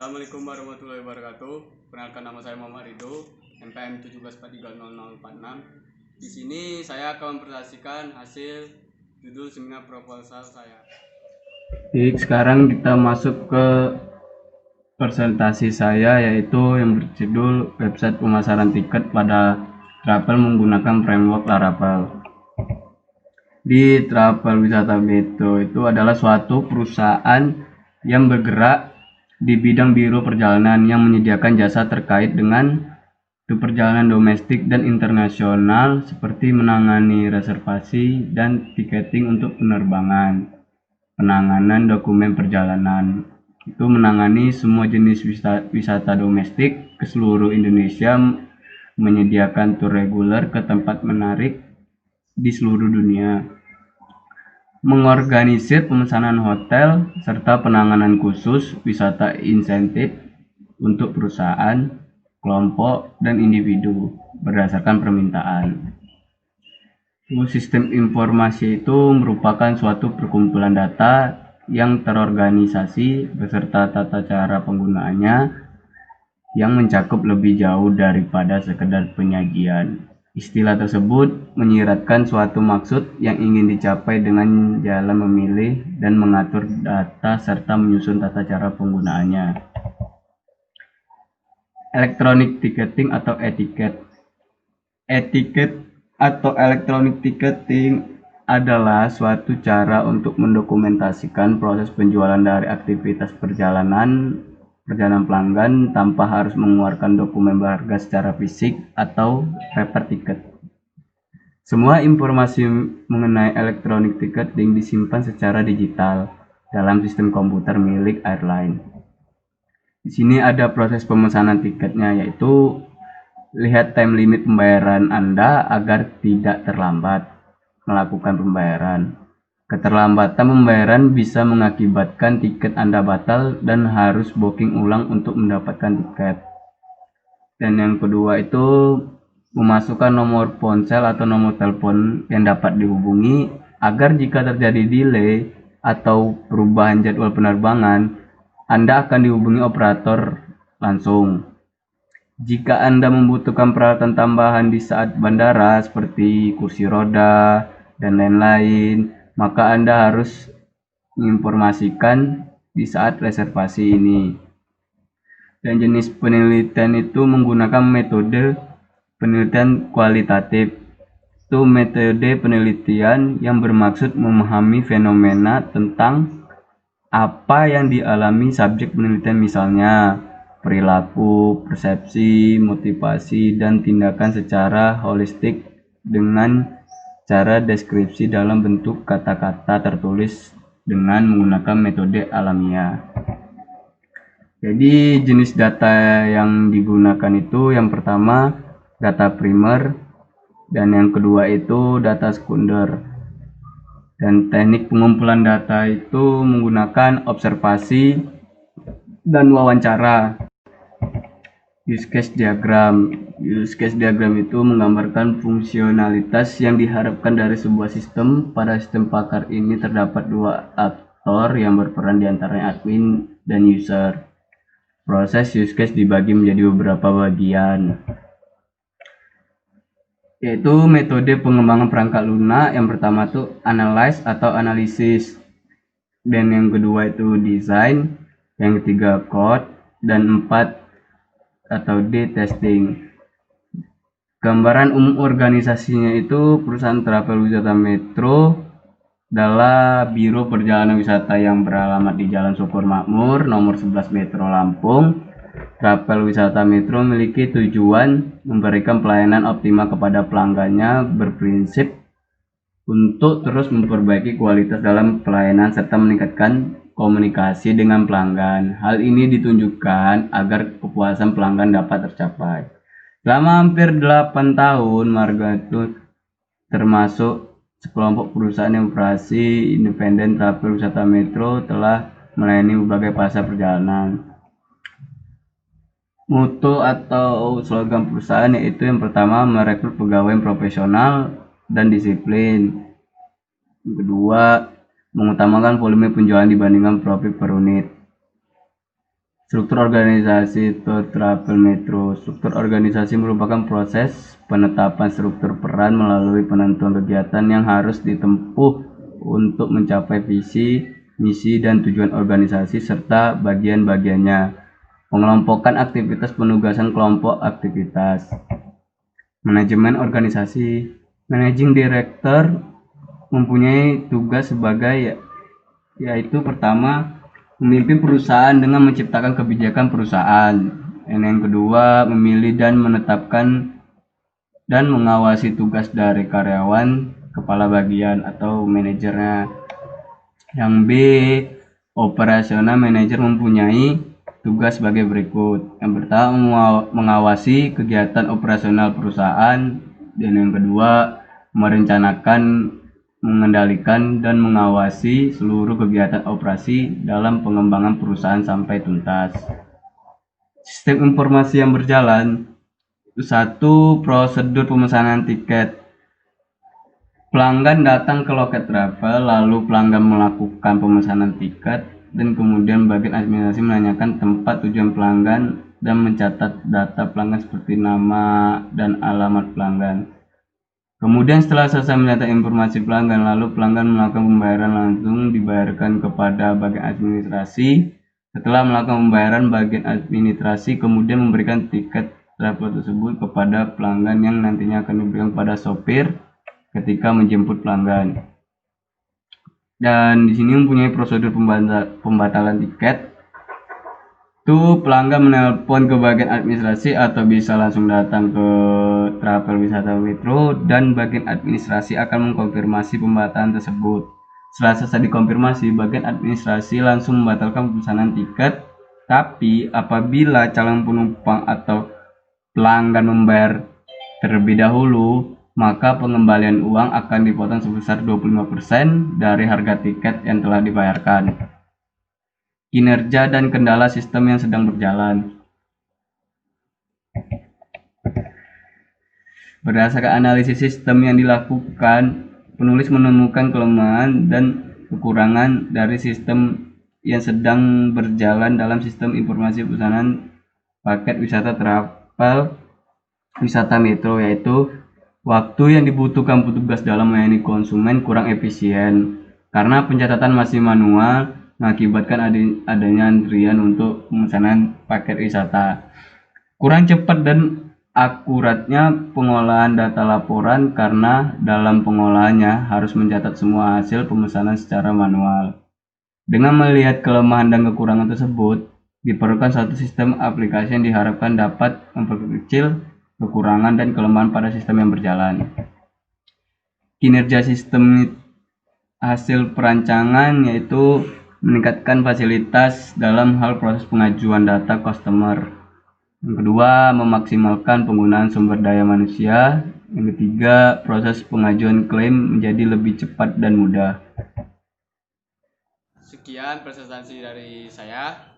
Assalamualaikum warahmatullahi wabarakatuh. Perkenalkan, nama saya Muhammad Ridho, NPM 17430046. Di sini saya akan mempresentasikan hasil judul seminar proposal saya. Baik, sekarang kita masuk ke presentasi saya, yaitu yang berjudul website pemasaran tiket pada travel menggunakan framework Laravel. Di Travel Wisata Metro itu adalah suatu perusahaan yang bergerak di bidang biro perjalanan yang menyediakan jasa terkait dengan perjalanan domestik dan internasional, seperti menangani reservasi dan tiketing untuk penerbangan, penanganan dokumen perjalanan, itu menangani semua jenis wisata domestik ke seluruh Indonesia, menyediakan tur reguler ke tempat menarik di seluruh dunia, mengorganisir pemesanan hotel serta penanganan khusus wisata insentif untuk perusahaan, kelompok, dan individu berdasarkan permintaan. Sistem informasi itu merupakan suatu perkumpulan data yang terorganisasi beserta tata cara penggunaannya yang mencakup lebih jauh daripada sekedar penyajian. Istilah tersebut menyiratkan suatu maksud yang ingin dicapai dengan jalan memilih dan mengatur data serta menyusun tata cara penggunaannya. Electronic ticketing atau etiket. Etiket atau electronic ticketing adalah suatu cara untuk mendokumentasikan proses penjualan dari aktivitas perjalanan pelanggan tanpa harus mengeluarkan dokumen berharga secara fisik atau paper ticket. Semua informasi mengenai electronic ticketing disimpan secara digital dalam sistem komputer milik airline. Di sini ada proses pemesanan tiketnya, yaitu lihat time limit pembayaran Anda agar tidak terlambat melakukan pembayaran. Keterlambatan pembayaran bisa mengakibatkan tiket Anda batal dan harus booking ulang untuk mendapatkan tiket. Dan yang kedua itu memasukkan nomor ponsel atau nomor telepon yang dapat dihubungi agar jika terjadi delay atau perubahan jadwal penerbangan, Anda akan dihubungi operator langsung. Jika Anda membutuhkan peralatan tambahan di saat bandara seperti kursi roda dan lain-lain, maka Anda harus menginformasikan di saat reservasi ini. Dan jenis penelitian itu menggunakan metode penelitian kualitatif. Itu metode penelitian yang bermaksud memahami fenomena tentang apa yang dialami subjek penelitian, misalnya perilaku, persepsi, motivasi, dan tindakan secara holistik dengan cara deskripsi dalam bentuk kata-kata tertulis dengan menggunakan metode alamiah. Jadi jenis data yang digunakan itu yang pertama data primer, dan yang kedua itu data sekunder. Dan teknik pengumpulan data itu menggunakan observasi dan wawancara. Use case diagram. Use case diagram itu menggambarkan fungsionalitas yang diharapkan dari sebuah sistem. Pada sistem pakar ini terdapat dua aktor yang berperan, di antaranya admin dan user. Proses use case dibagi menjadi beberapa bagian, yaitu metode pengembangan perangkat lunak. Yang pertama itu analyze atau analisis, dan yang kedua itu design, yang ketiga code, dan empat atau D testing. Gambaran umum organisasinya itu perusahaan travel wisata Metro adalah biro perjalanan wisata yang beralamat di Jalan Syukur Makmur nomor 11 Metro Lampung. Travel wisata Metro memiliki tujuan memberikan pelayanan optimal kepada pelanggannya, berprinsip untuk terus memperbaiki kualitas dalam pelayanan serta meningkatkan komunikasi dengan pelanggan. Hal ini ditunjukkan agar kepuasan pelanggan dapat tercapai. Selama hampir 8 tahun, Marga itu termasuk sekelompok perusahaan yang operasi independen. Travel Wisata Metro telah melayani berbagai pasar perjalanan. Mutu atau slogan perusahaan yaitu yang pertama merekrut pegawai yang profesional dan disiplin. Yang kedua, mengutamakan volume penjualan dibandingkan profit per unit. Struktur organisasi Travel Metro. Struktur organisasi merupakan proses penetapan struktur peran melalui penentuan kegiatan yang harus ditempuh untuk mencapai visi, misi, dan tujuan organisasi serta bagian-bagiannya. Pengelompokan aktivitas penugasan kelompok aktivitas. Manajemen organisasi. Managing Director mempunyai tugas sebagai yaitu pertama memimpin perusahaan dengan menciptakan kebijakan perusahaan. Dan yang kedua, memilih dan menetapkan dan mengawasi tugas dari karyawan, kepala bagian atau manajernya. Yang B, operasional manajer mempunyai tugas sebagai berikut. Yang pertama, mengawasi kegiatan operasional perusahaan, dan yang kedua, merencanakan, mengendalikan, dan mengawasi seluruh kegiatan operasi dalam pengembangan perusahaan sampai tuntas. Sistem informasi yang berjalan. Satu, prosedur pemesanan tiket. Pelanggan datang ke loket travel, lalu pelanggan melakukan pemesanan tiket, dan kemudian bagian administrasi menanyakan tempat tujuan pelanggan dan mencatat data pelanggan seperti nama dan alamat pelanggan. Kemudian setelah selesai mencatat informasi pelanggan, lalu pelanggan melakukan pembayaran langsung dibayarkan kepada bagian administrasi. Setelah melakukan pembayaran, bagian administrasi kemudian memberikan tiket travel tersebut kepada pelanggan yang nantinya akan diberikan kepada sopir ketika menjemput pelanggan. Dan di sini mempunyai prosedur pembatalan tiket. Itu pelanggan menelpon ke bagian administrasi atau bisa langsung datang ke Travel Wisata Metro dan bagian administrasi akan mengkonfirmasi pembatalan tersebut. Setelah selesai dikonfirmasi, bagian administrasi langsung membatalkan pemesanan tiket. Tapi apabila calon penumpang atau pelanggan membayar terlebih dahulu, maka pengembalian uang akan dipotong sebesar 25% dari harga tiket yang telah dibayarkan. Kinerja dan kendala sistem yang sedang berjalan. Berdasarkan analisis sistem yang dilakukan, penulis menemukan kelemahan dan kekurangan dari sistem yang sedang berjalan dalam sistem informasi pesanan paket wisata travel wisata metro, yaitu waktu yang dibutuhkan petugas dalam melayani konsumen kurang efisien karena pencatatan masih manual, mengakibatkan adanya antrian untuk pemesanan paket wisata. Kurang cepat dan akuratnya pengolahan data laporan karena dalam pengolahannya harus mencatat semua hasil pemesanan secara manual. Dengan melihat kelemahan dan kekurangan tersebut, diperlukan suatu sistem aplikasi yang diharapkan dapat memperkecil kekurangan dan kelemahan pada sistem yang berjalan. Kinerja sistem hasil perancangan yaitu meningkatkan fasilitas dalam hal proses pengajuan data customer. Yang kedua, memaksimalkan penggunaan sumber daya manusia. Yang ketiga, proses pengajuan klaim menjadi lebih cepat dan mudah. Sekian presentasi dari saya.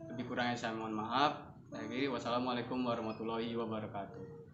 Lebih kurangnya saya mohon maaf. Wassalamualaikum warahmatullahi wabarakatuh.